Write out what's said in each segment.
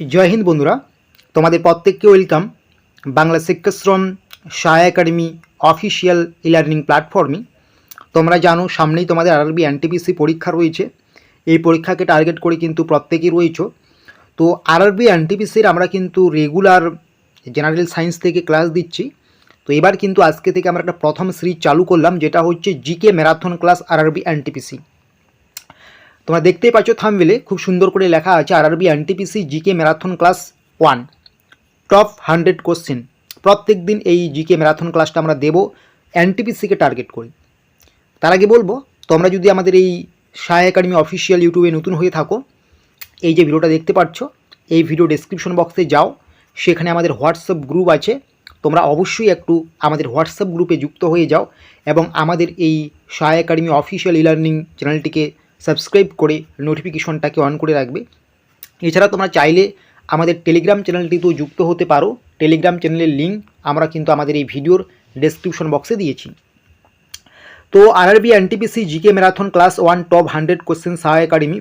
জয় হিন্দ বন্ধুরা, তোমাদের প্রত্যেককে ওয়েলকাম বাংলা শিক্ষাশ্রম সহায় একাডেমি অফিসিয়াল ই লার্নিং প্ল্যাটফর্মে। তোমরা জানো সামনেই তোমাদের আরআরবি এনটিপিসি পরীক্ষা রয়েছে। এই পরীক্ষাকে টার্গেট করে কিন্তু প্রত্যেকেই রয়েছে। তো আরআরবি এনটিপিসির আমরা কিন্তু রেগুলার জেনারেল সায়েন্স থেকে ক্লাস দিচ্ছি। তো এবার কিন্তু আজকে থেকে আমরা একটা প্রথম সিরিজ চালু করলাম, যেটা হচ্ছে GK marathon class RRB NTPC. তোমরা দেখতেই পাচ্ছ থাম্বনেলে খুব সুন্দর করে লেখা আছে RRB NTPC GK marathon class 1 top 100 question. প্রত্যেক দিন এই জিকে ম্যারাথন ক্লাসটা আমরা দেবো এনটিপিসিকে টার্গেট করি। তার আগে বলবো, তোমরা যদি আমাদের এই সহায় একাডেমি অফিসিয়াল ইউটিউবে নতুন হয়ে থাকো, এই যে ভিডিওটা দেখতে পাচ্ছ, এই ভিডিও ডেসক্রিপশন বক্সে যাও, সেখানে আমাদের হোয়াটসঅ্যাপ গ্রুপ আছে। তোমরা অবশ্যই একটু আমাদের হোয়াটসঅ্যাপ গ্রুপে যুক্ত হয়ে যাও এবং আমাদের এই সহায় একাডেমি অফিসিয়াল ই লার্নিং চ্যানেলটিকে সাবস্ক্রাইব করে নোটিফিকেশনটাকে অন করে রাখবে। এছাড়া তোমরা চাইলে আমাদের টেলিগ্রাম চ্যানেলটিতেও যুক্ত হতে পারো। টেলিগ্রাম চ্যানেলের লিঙ্ক আমরা কিন্তু আমাদের এই ভিডিওর ডেসক্রিপশন বক্সে দিয়েছি। তো RRB NTPC GK marathon class 1 top 100 question সহায় একাডেমি।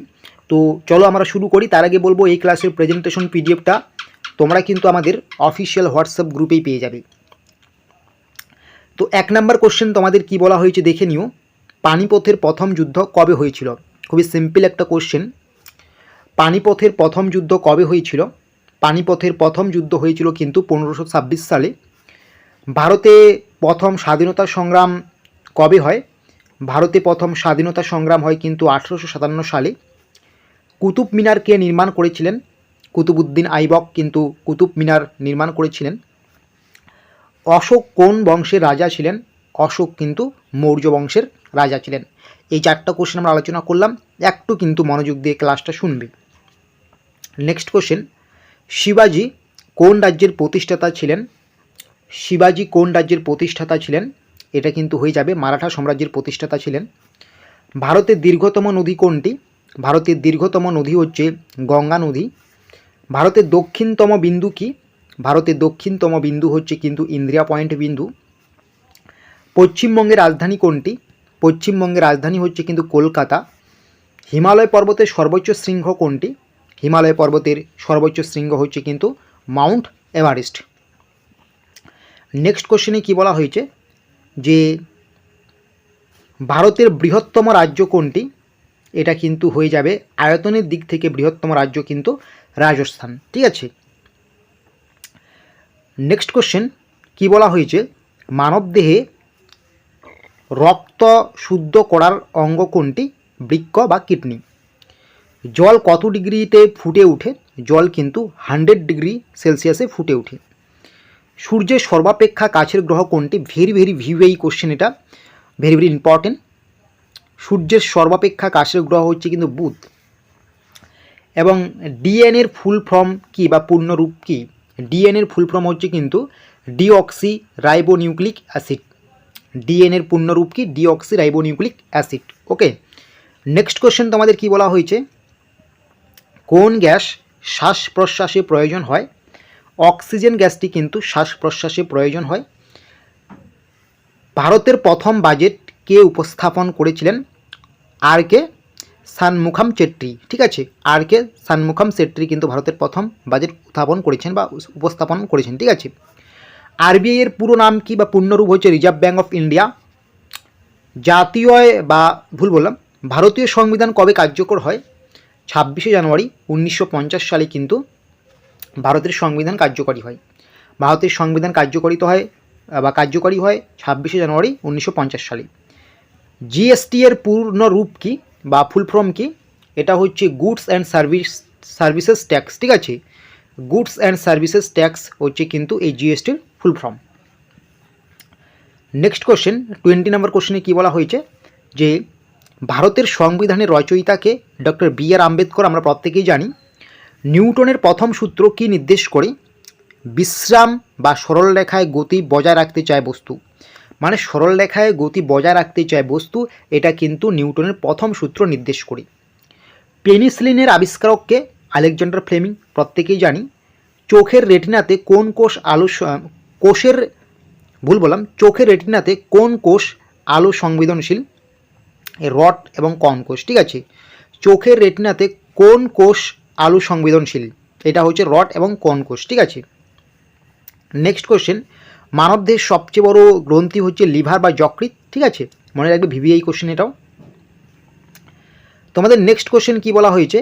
তো চলো আমরা শুরু করি। তার আগে বলবো, এই ক্লাসের প্রেজেন্টেশন পিডিএফটা তোমরা কিন্তু আমাদের অফিসিয়াল হোয়াটসঅ্যাপ গ্রুপেই পেয়ে যাবে। তো 1 নম্বর কোশ্চেন তোমাদের কি বলা হয়েছে দেখে নিও। পানিপথের প্রথম যুদ্ধ কবে হয়েছিল? খুবই সিম্পল একটা কোশ্চেন। পানিপথের প্রথম যুদ্ধ কবে হয়েছিল? পানিপথের প্রথম যুদ্ধ হয়েছিল কিন্তু 1526 সালে। ভারতে প্রথম স্বাধীনতা সংগ্রাম কবে হয়? ভারতে প্রথম স্বাধীনতা সংগ্রাম হয় কিন্তু 1857 সালে। কুতুব মিনার কে নির্মাণ করেছিলেন? কুতুবউদ্দিন আইবক কিন্তু কুতুব মিনার নির্মাণ করেছিলেন। অশোক কোন বংশের রাজা ছিলেন? অশোক কিন্তু মৌর্য বংশের রাজা ছিলেন। এই 4টা কোশ্চেন আমরা আলোচনা করলাম, একটু কিন্তু মনোযোগ দিয়ে ক্লাসটা শুনবে। নেক্সট কোশ্চেন, শিবাজি কোন রাজ্যের প্রতিষ্ঠাতা ছিলেন? শিবাজি কোন রাজ্যের প্রতিষ্ঠাতা ছিলেন? এটা কিন্তু হয়ে যাবে মারাঠা সাম্রাজ্যের প্রতিষ্ঠাতা ছিলেন। ভারতের দীর্ঘতম নদী কোনটি? ভারতের দীর্ঘতম নদী হচ্ছে গঙ্গা নদী। ভারতের দক্ষিণতম বিন্দু কি? ভারতের দক্ষিণতম বিন্দু হচ্ছে কিন্তু ইন্দিরা পয়েন্ট বিন্দু। পশ্চিমবঙ্গের রাজধানী কোনটি? পশ্চিমবঙ্গের রাজধানী হচ্ছে কিন্তু কলকাতা। হিমালয় পর্বতের সর্বোচ্চ শৃঙ্গ কোনটি? হিমালয় পর্বতের সর্বোচ্চ শৃঙ্গ হচ্ছে কিন্তু মাউন্ট এভারেস্ট। নেক্সট কোশ্চেনে কি বলা হয়েছে যে ভারতের বৃহত্তম রাজ্য কোনটি? এটা কিন্তু হয়ে যাবে আয়তনের দিক থেকে বৃহত্তম রাজ্য কিন্তু রাজস্থান। ঠিক আছে। নেক্সট কোশ্চেন কি বলা হয়েছে, মানবদেহে রক্ত শুদ্ধ করার অঙ্গ কোনটি? বৃক্ক বা কিডনি। জল কত ডিগ্রিতে ফুটে ওঠে? জল কিন্তু 100 ডিগ্রি সেলসিয়াসে ফুটে ওঠে। সূর্যের সর্বাপেক্ষা কাছের গ্রহ কোনটি? ভেরি এই কোশ্চেন, এটা ভেরি ইম্পর্টেন্ট। সূর্যের সর্বাপেক্ষা কাছের গ্রহ হচ্ছে কিন্তু বুধ। এবং ডিএনএর ফুল ফর্ম কি বা পূর্ণরূপ কি? ডিএনএর ফুল ফর্ম হচ্ছে কিন্তু ডিঅক্সি রাইবোনিউক্লিক অ্যাসিড। ডিএনএর পূর্ণরূপ কি? Deoxy ribonucleic acid. Okay. Next question তোমাদের কি বলা হয়েছে, কোন গ্যাস শ্বাস প্রশ্বাসে প্রয়োজন হয়? অক্সিজেন গ্যাসটি কিন্তু শ্বাস প্রশ্বাসে প্রয়োজন হয়। ভারতের প্রথম বাজেট কে উপস্থাপন করেছিলেন? আর কে সানমুখাম চেট্রি। ঠিক আছে, আর কে সানমুখাম চেট্রি কিন্তু ভারতের প্রথম বাজেট উত্থাপন করেছেন বা উপস্থাপন করেছেন। ঠিক আছে। আরবিআই এর পুরো নাম কি বা পূর্ণরূপ হচ্ছে রিজার্ভ ব্যাঙ্ক অফ ইন্ডিয়া। জাতীয় বা ভুল বললাম, ভারতীয় সংবিধান কবে কার্যকর হয়? 26শে জানুয়ারি 1950 সালে কিন্তু ভারতের সংবিধান কার্যকরী হয়। ভারতের সংবিধান কার্যকরিত হয় বা কার্যকরী হয় 26শে জানুয়ারি 1950 সালে। জিএসটি এর পূর্ণ রূপ কি বা ফুল ফর্ম কি? এটা হচ্ছে গুডস অ্যান্ড সার্ভিসেস ট্যাক্স। ঠিক আছে, গুডস অ্যান্ড সার্ভিসেস ট্যাক্স হচ্ছে কিন্তু এই জিএসটির ফুল ফর্ম। নেক্সট কোশ্চেন 20 নম্বর কোশ্চেনে কী বলা হয়েছে যে ভারতের সংবিধানের রচয়িতাকে? Doctor B.R.. আম্বেদকর। আমরা প্রত্যেকেই জানি। নিউটনের প্রথম সূত্র কি নির্দেশ করে? বিশ্রাম বা সরল রেখায় গতি বজায় রাখতে চায় বস্তু। মানে সরল রেখায় গতি বজায় রাখতে চায় বস্তু, এটা কিন্তু নিউটনের প্রথম সূত্র নির্দেশ করে। পেনিসিলিনের আবিষ্কারককে? Alexander Fleming. প্রত্যেকেই জানি। চোখের রেটিনাতে কোন কোষ চোখের রেটিনাতে কোন কোষ আলো সংবেদনশীল? রড এবং কর্ন কোষ। ঠিক আছে, চোখের রেটিনাতে কোন কোষ আলো সংবেদনশীল? এটা হচ্ছে রড এবং কোন কোষ, ঠিক আছে। নেক্সট কোশ্চেন, মানবদেহের সবচেয়ে বড় গ্রন্থি হচ্ছে লিভার বা যকৃৎ, ঠিক আছে, মনে রাখবে ভিভিআই কোশ্চেন এটাও। তোমাদের নেক্সট কোশ্চেন কি বলা হয়েছে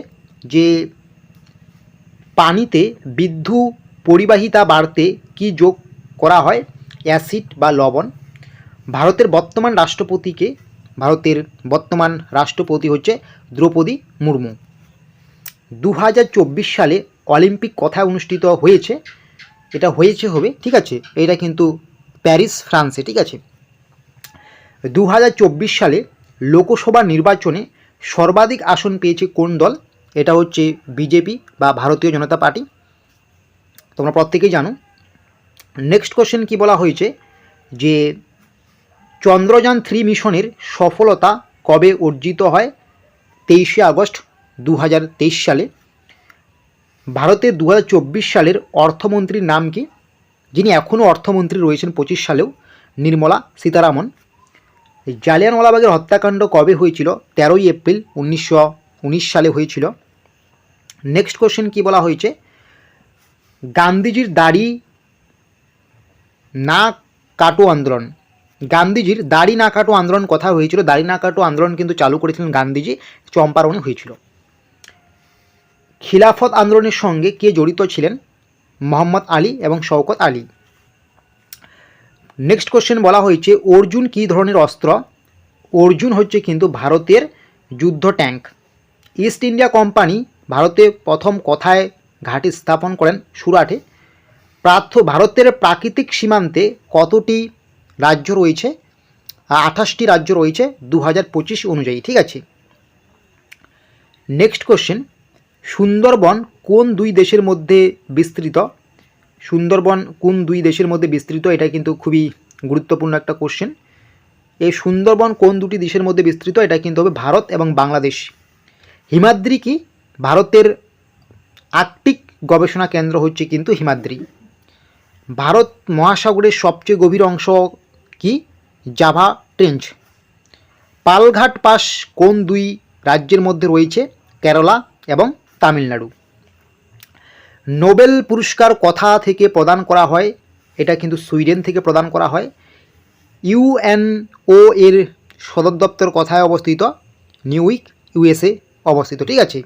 যে পানিতে বিদ্যুৎ পরিবাহিতা বাড়তে কি যোগ করা হয়, অ্যাসিড বা লবণ। ভারতের বর্তমান রাষ্ট্রপতিকে, ভারতের বর্তমান রাষ্ট্রপতি হচ্ছে দ্রৌপদী মুর্মু। 2024 সালে অলিম্পিক কোথায় অনুষ্ঠিত হয়েছে, এটা হয়েছে হবে, ঠিক আছে, এটা কিন্তু প্যারিস ফ্রান্সে, ঠিক আছে। 2024 সালে লোকসভা নির্বাচনে সর্বাধিক আসন পেয়েছে কোন দল, এটা হচ্ছে বিজেপি বা ভারতীয় জনতা পার্টি, তোমরা প্রত্যেকেই জানো। নেক্সট কোশ্চেন কি বলা হয়েছে যে চন্দ্রযান 3 মিশনের সফলতা কবে অর্জিত হয়, 23শে আগস্ট 2023 সালে। ভারতের 2024 সালের অর্থমন্ত্রীর নাম কি, যিনি এখনও অর্থমন্ত্রী রয়েছেন 25 সালেও, নির্মলা সীতারামন। জালিয়ানওয়ালাবাগের হত্যাকাণ্ড কবে হয়েছিল, 13ই এপ্রিল 1919 সালে হয়েছিল। নেক্সট কোশ্চেন কি বলা হয়েছে গান্ধীজির দাড়ি না কাটো আন্দোলন, গান্ধীজির দাড়ি না কাটো আন্দোলন কোথায় হয়েছিল, দাড়ি না কাটো আন্দোলন কিন্তু চালু করেছিলেন গান্ধীজি, চম্পারণে হয়েছিল। খিলাফত আন্দোলনের সঙ্গে কে জড়িত ছিলেন, মোহাম্মদ আলী এবং শওকত আলী। নেক্সট কোশ্চেন বলা হয়েছে অর্জুন কী ধরনের অস্ত্র, অর্জুন হচ্ছে কিন্তু ভারতের যুদ্ধ ট্যাঙ্ক। ইস্ট ইন্ডিয়া কোম্পানি ভারতে প্রথম কোথায় ঘাঁটি স্থাপন করেন, সুরাটে। ভারতের প্রাকৃতিক সীমান্তে কতটি রাজ্য রয়েছে, 28টি রাজ্য রয়েছে 2025 অনুযায়ী, ঠিক আছে। নেক্সট কোশ্চেন সুন্দরবন কোন দুই দেশের মধ্যে বিস্তৃত, সুন্দরবন কোন দুই দেশের মধ্যে বিস্তৃত, এটা কিন্তু খুবই গুরুত্বপূর্ণ একটা কোশ্চেন। এই সুন্দরবন কোন দুটি দেশের মধ্যে বিস্তৃত, এটা কিন্তু হবে ভারত এবং বাংলাদেশ। হিমাদ্রি কি, ভারতের আর্কটিক গবেষণা কেন্দ্র হচ্ছে কিন্তু হিমাদ্রি। ভারত মহাসাগরের সবচেয়ে গভীর অংশ কি, জাভা ট্রেঞ্চ। পালঘাট পাস কোন দুই রাজ্যের মধ্যে রয়েছে, কেরালা এবং তামিলনাড়ু। নোবেল পুরস্কার কোথা থেকে প্রদান করা হয়, এটা কিন্তু সুইডেন থেকে প্রদান করা হয়। ইউএনও এর সদর দপ্তর কোথায় অবস্থিত, নিউইক, ইউএসএ অবস্থিত, ঠিক আছে।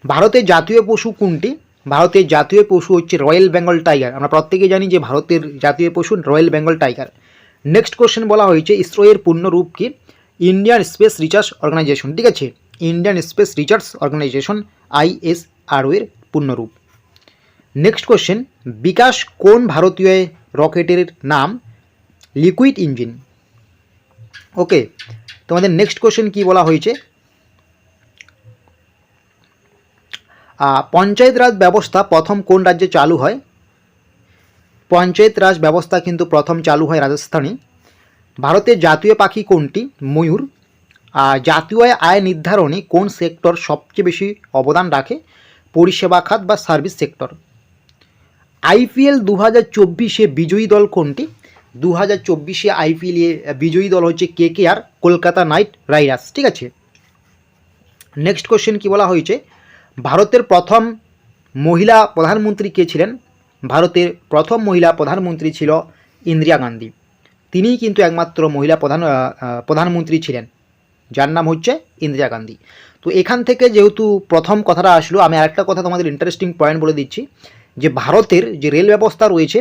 ভারতের জাতীয় পশু কোনটি, ভারতের জাতীয় পশু হচ্ছে রয়্যাল বেঙ্গল টাইগার, আমরা প্রত্যেকেই জানি যে ভারতের জাতীয় পশু royal Bengal tiger. Next question বলা হয়েছে ইসরো এর পূর্ণ রূপ কি, ইন্ডিয়ান স্পেস রিসার্চ অর্গানাইজেশন, ঠিক আছে, Indian space research organisation ISRO এর পূর্ণরূপ। নেক্সট কোশ্চেন বিকাশ কোন ভারতীয় রকেটের নাম, লিকুইড ইঞ্জিন। ওকে, তোমাদের নেক্সট কোশ্চেন কি বলা হয়েছে পঞ্চায়েত রাজ ব্যবস্থা প্রথম কোন রাজ্যে চালু হয়, পঞ্চায়েত রাজ ব্যবস্থা কিন্তু প্রথম চালু হয় রাজস্থানে। ভারতের জাতীয় পাখি কোনটি, ময়ূর। জাতীয় আয় নির্ধারণে কোন সেক্টর সবচেয়ে বেশি অবদান রাখে, পরিষেবা খাত বা সার্ভিস সেক্টর। IPL 2024 বিজয়ী দল কোনটি, 2024 IPL বিজয়ী দল হচ্ছে KKR, কলকাতা নাইট রাইডার্স, ঠিক আছে। নেক্সট কোশ্চেন কি বলা হয়েছে ভারতের প্রথম মহিলা প্রধানমন্ত্রী কে ছিলেন, ভারতের প্রথম মহিলা প্রধানমন্ত্রী ছিল ইন্দিরা গান্ধী, তিনিই কিন্তু একমাত্র মহিলা প্রধানমন্ত্রী ছিলেন, যার নাম হচ্ছে ইন্দিরা গান্ধী। তো এখান থেকে যেহেতু প্রথম কথাটা আসলো, আমি আরেকটা কথা তোমাদের ইন্টারেস্টিং পয়েন্ট বলে দিচ্ছি যে ভারতের যে রেল ব্যবস্থা রয়েছে,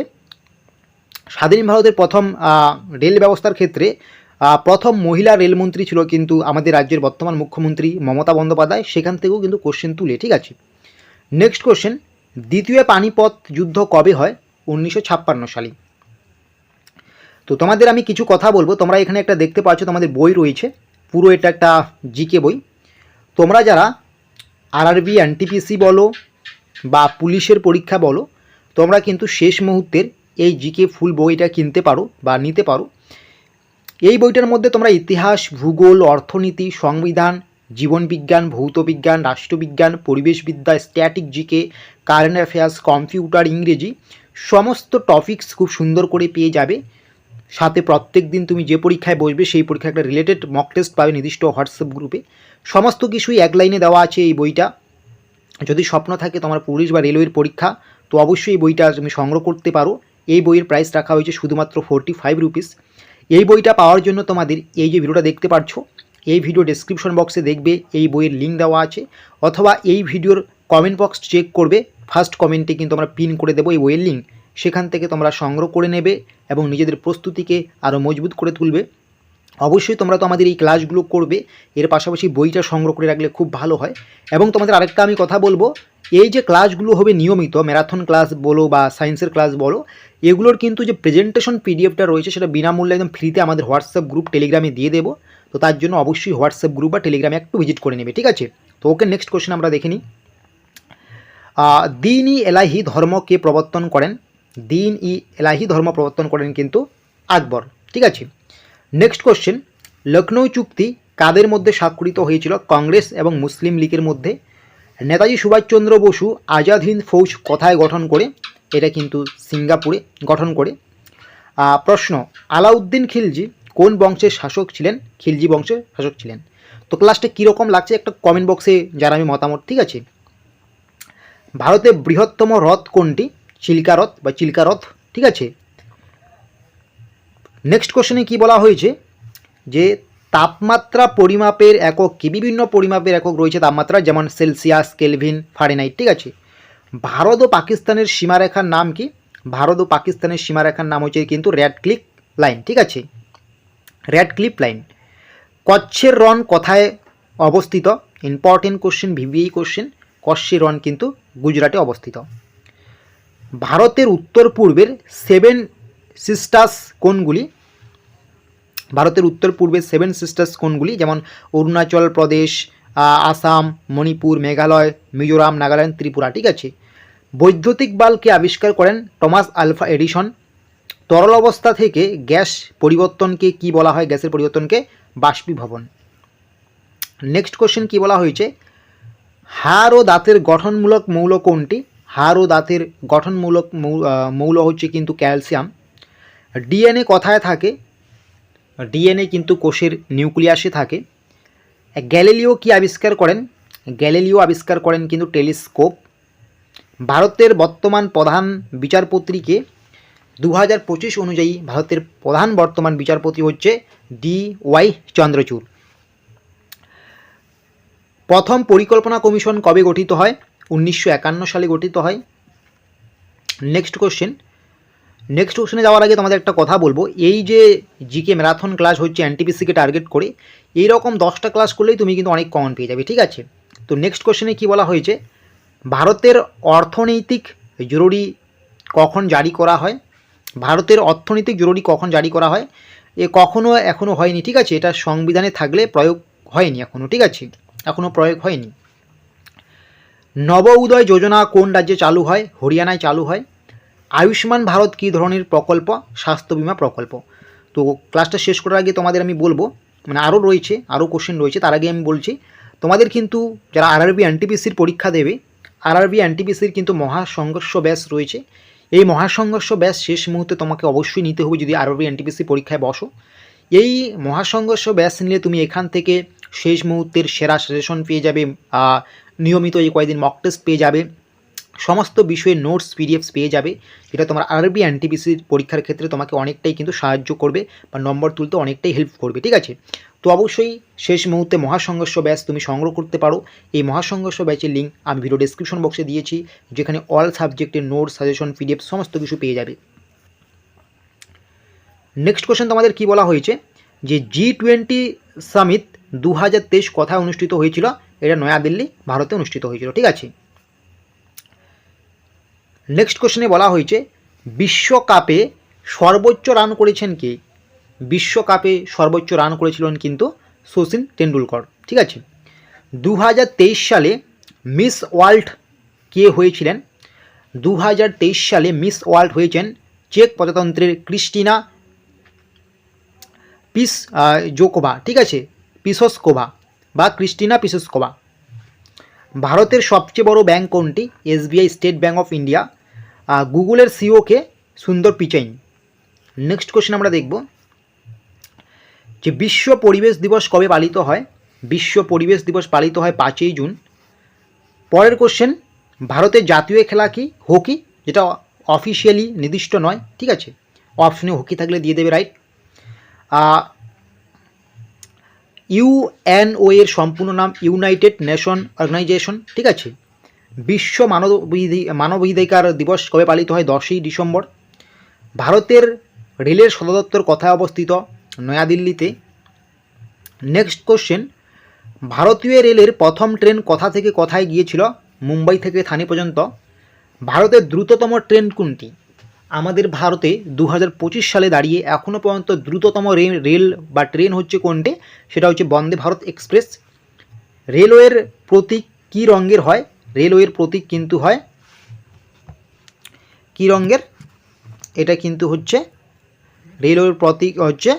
স্বাধীন ভারতের প্রথম রেল ব্যবস্থার ক্ষেত্রে প্রথম মহিলা রেলমন্ত্রী ছিল কিন্তু আমাদের রাজ্যের বর্তমান মুখ্যমন্ত্রী মমতা বন্দ্যোপাধ্যায়, সেখান থেকেও কিন্তু কোশ্চেন তুলে, ঠিক আছে। নেক্সট কোশ্চেন দ্বিতীয় পানিপথ যুদ্ধ কবে হয়, 1956 সালে। তো তোমাদের আমি কিছু কথা বলবো, তোমরা এখানে একটা দেখতে পাচ্ছ তোমাদের বই রয়েছে, পুরো এটা একটা জিকে বই। তোমরা যারা RRB NTPC বলো বা পুলিশের পরীক্ষা বলো, তোমরা কিন্তু শেষ মুহূর্তের এই জিকে ফুল বইটা কিনতে পারো বা নিতে পারো। এই বইটার মধ্যে তোমরা ইতিহাস, ভূগোল, অর্থনীতি, সংবিধান, জীবনবিজ্ঞান, ভৌতবিজ্ঞান, রাষ্ট্রবিজ্ঞান, পরিবেশবিদ্যা, static GK, current affairs, computer, ইংরেজি সমস্ত টপিকস খুব সুন্দর করে পেয়ে যাবে। সাথে প্রত্যেক দিন তুমি যে পরীক্ষায় বসবে সেই পরীক্ষায় একটা রিলেটেড মক টেস্ট পাবে নির্দিষ্ট হোয়াটসঅ্যাপ গ্রুপে। সমস্ত কিছুই এক লাইনে দেওয়া আছে এই বইটা। যদি স্বপ্ন থাকে তোমার পুলিশ বা রেলওয়ের পরীক্ষা, তো অবশ্যই এই বইটা তুমি সংগ্রহ করতে পারো। এই বইয়ের প্রাইস রাখা হয়েছে শুধুমাত্র 45 রুপিস। এই বইটা পাওয়ার জন্য তোমাদের এই যে ভিডিওটা দেখতে পাচ্ছ, এই ভিডিও ডেসক্রিপশন বক্সে দেখবে এই বইয়ের লিঙ্ক দেওয়া আছে, অথবা এই ভিডিওর কমেন্ট বক্স চেক করবে, ফার্স্ট কমেন্টে কিন্তু আমরা পিন করে দেবো এই বইয়ের লিঙ্ক। সেখান থেকে তোমরা সংগ্রহ করে নেবে এবং নিজেদের প্রস্তুতিকে আরও মজবুত করে তুলবে। অবশ্যই তোমরা তো আমাদের এই ক্লাসগুলো করবে, এর পাশাপাশি বইটা সংগ্রহ করে রাখলে খুব ভালো হয়। এবং তোমাদের আরেকটা আমি কথা বলবো, এই যে ক্লাসগুলো হবে নিয়মিত, ম্যারাথন ক্লাস বলো বা সায়েন্সের ক্লাস বলো, এগুলোর কিন্তু যে প্রেজেন্টেশন পিডিএফটা রয়েছে সেটা বিনামূল্যে একদম ফ্রিতে আমাদের হোয়াটসঅ্যাপ গ্রুপ টেলিগ্রামে দিয়ে দেবো। তো তার জন্য অবশ্যই হোয়াটসঅ্যাপ গ্রুপ বা টেলিগ্রামে একটু ভিজিট করে নেবে, ঠিক আছে? তো ওকে, নেক্সট কোশ্চেন আমরা দেখে নিই। দীন-ই এলাহি ধর্ম কে প্রবর্তন করেন? দীন-ই এলাহি ধর্ম প্রবর্তন করেন কিন্তু আকবর, ঠিক আছে? নেক্সট কোশ্চেন, লখনৌ চুক্তি কাদের মধ্যে স্বাক্ষরিত হয়েছিল? কংগ্রেস এবং মুসলিম লীগের মধ্যে। নেতাজি সুভাষচন্দ্র বসু আজাদ হিন্দ ফৌজ কোথায় গঠন করে? এটা কিন্তু সিঙ্গাপুরে গঠন করে। প্রশ্ন, আলাউদ্দিন খিলজি কোন বংশের শাসক ছিলেন? খিলজি বংশের শাসক ছিলেন। তো ক্লাসটা কীরকম লাগছে একটা কমেন্ট বক্সে জানাবি মতামত, ঠিক আছে? ভারতের বৃহত্তম হ্রদ কোনটি? চিল্কা হ্রদ বা চিল্কা হ্রদ, ঠিক আছে? নেক্সট কোশ্চেনে কি বলা হয়েছে যে তাপমাত্রা পরিমাপের একক কি? বিভিন্ন পরিমাপের একক রয়েছে তাপমাত্রা, যেমন সেলসিয়াস, কেলভিন, ফারেনহাইট, ঠিক আছে? ভারত ও পাকিস্তানের সীমারেখার নাম কি? ভারত ও পাকিস্তানের সীমারেখার নাম হচ্ছে কিন্তু র্যাডক্লিফ লাইন, ঠিক আছে? Radcliffe line. কচ্ছের রণ কোথায় অবস্থিত? Important question, VVI question. কচ্ছের রণ কিন্তু গুজরাটে অবস্থিত। ভারতের উত্তর পূর্বের 7 সিস্টার্স কোনগুলি? ভারতের উত্তর পূর্বের 7 সিস্টার্স কোনগুলি? যেমন অরুণাচল প্রদেশ, আসাম, মণিপুর, মেঘালয়, মিজোরাম, নাগাল্যান্ড, ত্রিপুরা, ঠিক আছে? বৈদ্যুতিক বাল্বকে আবিষ্কার করেন টমাস আলভা এডিসন। তরল অবস্থা থেকে গ্যাস পরিবর্তনকে কি বলা হয়? গ্যাসের পরিবর্তনকে বাষ্পীভবন। নেক্সট কোশ্চেন কি বলা হয়েছে? হাড় ও দাঁতের গঠনমূলক মৌল কোনটি? হাড় ও দাঁতের গঠনমূলক মৌল হচ্ছে কিন্তু ক্যালসিয়াম। ডিএনএ কোথায় থাকে? ডিএনএ কিন্তু কোষের নিউক্লিয়াসে থাকে। গ্যালিলিও কি আবিষ্কার করেন? গ্যালিলিও আবিষ্কার করেন কিন্তু টেলিস্কোপ। ভারতের বর্তমান প্রধান বিচারপতিকে 2025 অনুযায়ী ভারতের প্রধান বর্তমান বিচারপতি হচ্ছে DY চন্দ্রচূড়। প্রথম পরিকল্পনা কমিশন কবে গঠিত হয়? 1951 সালে গঠিত হয়। নেক্সট কোশ্চেনে যাওয়ার আগে তোমাদের একটা কথা বলবো, এই যে জিকে ম্যারাথন ক্লাস হচ্ছে এনটিপিসিকে টার্গেট করে, এইরকম 10টা ক্লাস করলেই তুমি কিন্তু অনেক কমন পেয়ে যাবে, ঠিক আছে? তো নেক্সট কোশ্চেনে কি বলা হয়েছে? ভারতের অর্থনৈতিক জরুরি কখন জারি করা হয়? ভারতের অর্থনৈতিক জরুরি কখন জারি করা হয়? এখনও হয়নি, ঠিক আছে? এটা সংবিধানে থাকলে প্রয়োগ হয়নি এখনও, ঠিক আছে? এখনও প্রয়োগ হয়নি। নব উদয় যোজনা কোন রাজ্যে চালু হয়? হরিয়ানায় চালু হয়। আয়ুষ্মান ভারত কী ধরনের প্রকল্প? স্বাস্থ্য বিমা প্রকল্প। তো ক্লাসটা শেষ করার আগে তোমাদের আমি বলবো, মানে আরও কোশ্চেন রয়েছে, তার আগে আমি বলছি তোমাদের কিন্তু যারা আরআরবি এনটিপিসির পরীক্ষা দেবে, আরআরবি এনটিপিসির কিন্তু মহাসংঘর্ষ ব্যাচ রয়েছে। এই মহাসংঘর্ষ ব্যাচ শেষ মুহূর্তে তোমাকে অবশ্যই নিতে হবে যদি আরআরবি এনটিপিসি পরীক্ষায় বসো। এই মহাসংঘর্ষ ব্যাচ নিলে তুমি এখান থেকে শেষ মুহূর্তের সেরা সাজেশন পেয়ে যাবে, নিয়মিত এই কয়েকদিন মক টেস্ট পেয়ে যাবে, সমস্ত বিষয়ের নোটস পিডিএফস পেয়ে যাবে, যেটা তোমার আরআরবি এনটিপিসির পরীক্ষার ক্ষেত্রে তোমাকে অনেকটাই কিন্তু সাহায্য করবে বা নম্বর তুলতে অনেকটাই হেল্প করবে, ঠিক আছে? তো অবশ্যই শেষ মুহূর্তে মহাসংঘর্ষ ব্যাচ তুমি সংগ্রহ করতে পারো। এই মহাসংঘর্ষ ব্যাচের লিঙ্ক আমি ভিডিও ডেসক্রিপশন বক্সে দিয়েছি, যেখানে অল সাবজেক্টের নোটস, সাজেশন, পিডিএফ সমস্ত কিছু পেয়ে যাবে। নেক্সট কোশ্চেন তোমাদের কি বলা হয়েছে যে G20 সামিট 2023 কোথায় অনুষ্ঠিত হয়েছিল? এটা নয়াদিল্লি, ভারতে অনুষ্ঠিত হয়েছিল, ঠিক আছে? নেক্সট কোশ্চেনে বলা হয়েছে বিশ্বকাপে সর্বোচ্চ রান করেছেন কে? বিশ্বকাপে সর্বোচ্চ রান করেছিলেন কিন্তু শচীন তেন্ডুলকর, ঠিক আছে? 2023 সালে মিস ওয়ার্ল্ড কে হয়েছিলেন? 2023 সালে মিস ওয়ার্ল্ড হয়েছেন চেক প্রজাতন্ত্রের ক্রিস্টিনা জোকোভা, ঠিক আছে? পিসোস্কোভা বা ক্রিস্টিনা পিসোস্কোভা। ভারতের সবচেয়ে বড় ব্যাংক কোনটি? SBI, state bank of India. গুগলের সিইও কে? সুন্দর পিচাই। নেক্সট কোশ্চেন আমরা দেখব যে বিশ্ব পরিবেশ দিবস কবে পালিত হয়? বিশ্ব পরিবেশ দিবস পালিত হয় 5ই জুন। পরের কোশ্চেন, ভারতের জাতীয় খেলা কি? হকি, যেটা অফিসিয়ালি নির্দিষ্ট নয়, ঠিক আছে। অপশনে হকি থাকলে দিয়ে দেবে রাইট। ইউএনও এর সম্পূর্ণ নাম ইউনাইটেড নেশন অর্গানাইজেশন, ঠিক আছে। বিশ্ব মানবাধিকার দিবস কবে পালিত হয়? 10ই ডিসেম্বর। ভারতের রেলের সদর দপ্তর কোথায় অবস্থিত? নয়াদিল্লিতে। নেক্সট কোশ্চেন, ভারতীয় রেলের প্রথম ট্রেন কোথা থেকে কোথায় গিয়েছিল? মুম্বাই থেকে থানে পর্যন্ত। ভারতের দ্রুততম ট্রেন কোনটি? আমাদের ভারতে 2025 সালে দাঁড়িয়ে এখনও পর্যন্ত দ্রুততম রেল বা ট্রেন হচ্ছে কোনটি? সেটা হচ্ছে বন্দে ভারত এক্সপ্রেস। রেলওয়ের প্রতীক কী রঙের হয়? রেলওয়ের প্রতীক কিন্তু হয় কী রঙের? এটা কিন্তু হচ্ছে রেলওয়ের প্রতীক হচ্ছে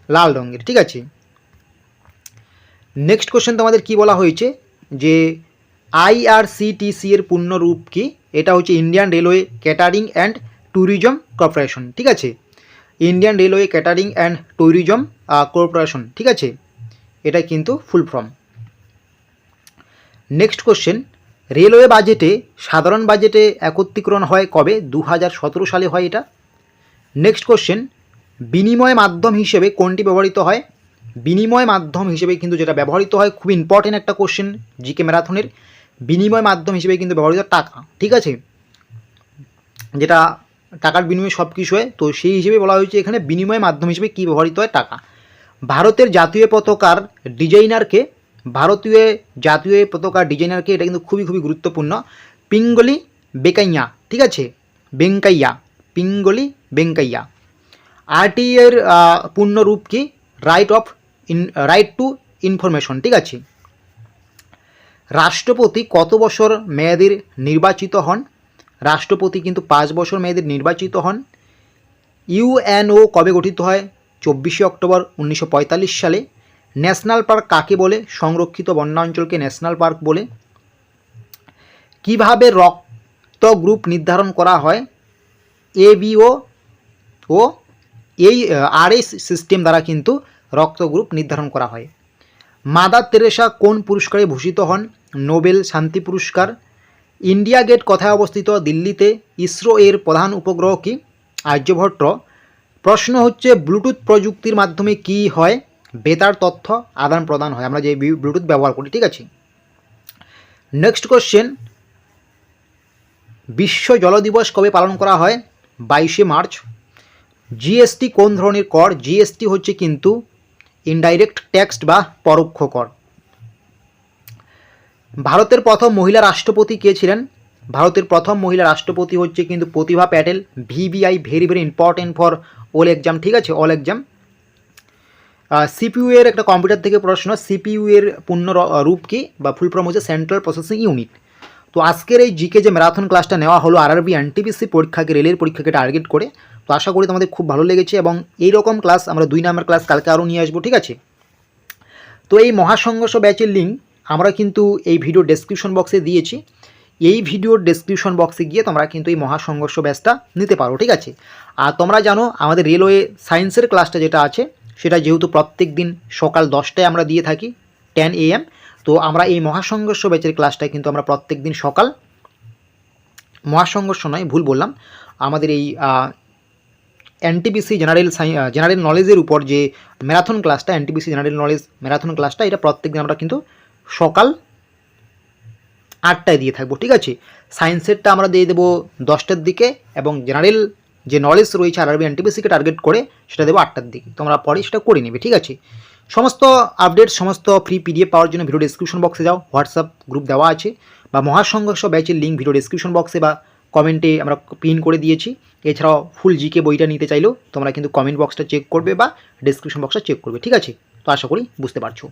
লাল রঙের, ঠিক আছে। নেক্সট কোশ্চেন তোমাদের কি বলা হয়েছে যে আইআরসিটিসি এর পূর্ণ রূপ কি? এটা হচ্ছে Indian railway catering and tourism corporation, ঠিক আছে। Indian railway catering and tourism corporation, ঠিক আছে। এটা কিন্তু full form. Next question, railway বাজেটে সাধারণ বাজেটে একত্রীকরণ হয় কবে? 2017 সালে হয় এটা। নেক্সট কোশ্চেন, বিনিময় মাধ্যম হিসেবে কোনটি ব্যবহৃত হয়? বিনিময় মাধ্যম হিসেবে কিন্তু যেটা ব্যবহৃত হয়, খুব ইম্পর্টেন্ট একটা কোশ্চেন জিকে ম্যারাথনের, বিনিময় মাধ্যম হিসেবে কিন্তু ব্যবহৃত টাকা, ঠিক আছে। যেটা টাকার বিনিময়ে সব কিছু হয়, তো সেই হিসেবে বলা হয়েছে এখানে বিনিময় মাধ্যম হিসেবে কী ব্যবহৃত হয়? টাকা। ভারতের জাতীয় পতাকার ডিজাইনারকে? ভারতীয় জাতীয় পতাকার ডিজাইনারকে, এটা কিন্তু খুবই গুরুত্বপূর্ণ, পিঙ্গলি বেকাইয়া, ঠিক আছে। বেঙ্কাইয়া, পিঙ্গলি বেঙ্কাইয়া। আরটি এর পূর্ণ রূপ কি? রাইট টু ইনফরমেশন, ঠিক আছে। রাষ্ট্রপতি কত বছর মেয়াদের নির্বাচিত হন? রাষ্ট্রপতি কিন্তু 5 বছর মেয়াদের নির্বাচিত হন। ইউএনও কবে গঠিত হয়? 24শে অক্টোবর 1945 সালে। ন্যাশনাল পার্ক কাকে বলে? সংরক্ষিত বনাঞ্চলকে ন্যাশনাল পার্ক বলে। কিভাবে রক্ত গ্রুপ নির্ধারণ করা হয়? এবিও ও এই আরএস সিস্টেম দ্বারা কিন্তু রক্ত গ্রুপ নির্ধারণ করা হয়। মাদার তেরেসা কোন পুরস্কারে ভূষিত হন? নোবেল শান্তি পুরস্কার। ইন্ডিয়া গেট কোথায় অবস্থিত? দিল্লিতে। ইসরো এর প্রধান উপগ্রহ কি? আর্যভট্ট। প্রশ্ন হচ্ছে, ব্লুটুথ প্রযুক্তির মাধ্যমে কি হয়? বেতার তথ্য আদান প্রদান হয়, আমরা যে ব্লুটুথ ব্যবহার করি, ঠিক আছে। নেক্সট কোশ্চেন, বিশ্ব জল দিবস কবে পালন করা হয়? 22শে মার্চ। জিএসটি কোন ধরনের কর? জিএসটি হচ্ছে কিন্তু ইনডাইরেক্ট ট্যাক্স বা পরোক্ষ কর। ভারতের প্রথম মহিলা রাষ্ট্রপতি কে ছিলেন? ভারতের প্রথম মহিলা রাষ্ট্রপতি হচ্ছে কিন্তু Pratibha Patel. VVI very important for all exam, ঠিক আছে, অল এক্সাম। সিপিইউ এর একটা কম্পিউটার থেকে প্রশ্ন, সিপিইউ এর পূর্ণ রূপ কি বা ফুল ফর্ম হচ্ছে সেন্ট্রাল প্রসেসিং ইউনিট। তো আজকের এই জিকে যে ম্যারাথন ক্লাসটা নেওয়া হলো আরআরবি এনটিপিসি পরীক্ষাকে, রেলের পরীক্ষাকে টার্গেট করে, তো আশা করি তোমাদের খুব ভালো লেগেছে এবং এইরকম ক্লাস আমরা 2 নম্বর ক্লাস কালকে আরও নিয়ে আসবো, ঠিক আছে। তো এই মহাসংঘর্ষ ব্যাচের লিঙ্ক আমরা কিন্তু এই ভিডিও ডেসক্রিপশন বক্সে দিয়েছি। এই ভিডিওর ডেসক্রিপশন বক্সে গিয়ে তোমরা কিন্তু এই মহাসংঘর্ষ ব্যাচটা নিতে পারো, ঠিক আছে। আর তোমরা জানো আমাদের রেলওয়ে সায়েন্সের ক্লাসটা যেটা আছে সেটা যেহেতু প্রত্যেক দিন সকাল 10টায় আমরা দিয়ে থাকি 10 AM, তো আমরা এই মহাসংঘর্ষ ব্যাচের ক্লাসটা কিন্তু আমরা প্রত্যেক দিন সকাল, মহাসংঘর্ষ নয় ভুল বললাম, আমাদের এই এনটিপিসি জেনারেল নলেজের উপর যে ম্যারাথন ক্লাসটা, এনটিপিসি জেনারেল নলেজ ম্যারাথন ক্লাসটা, এটা প্রত্যেকদিন আমরা কিন্তু সকাল 8টায় দিয়ে থাকবো, ঠিক আছে। সায়েন্সেরটা আমরা দিয়ে দেবো 10টার দিকে এবং জেনারেল যে নলেজ রয়েছে আরআরবি এনটিপিসিকে টার্গেট করে সেটা দেবো 8টার দিকে। তোমরা পরে সেটা করে নেবে, ঠিক আছে। সমস্ত আপডেট, সমস্ত ফ্রি পিডিএফ পাওয়ার জন্য ভিডিও ডেসক্রিপশন বক্সে যাও, হোয়াটসঅ্যাপ গ্রুপ দেওয়া আছে, বা মহাসংঘর্ষ ব্যাচের লিঙ্ক ভিডিও ডেসক্রিপশন বক্সে বা কমেন্টে আমরা পিন করে দিয়েছি। এছাড়াও ফুল জিকে বইটা নিতে চাইলেও তোমরা কিন্তু কমেন্ট বক্সটা চেক করবে বা ডেসক্রিপশন বক্সটা চেক করবে, ঠিক আছে। তো আশা করি বুঝতে পারছো।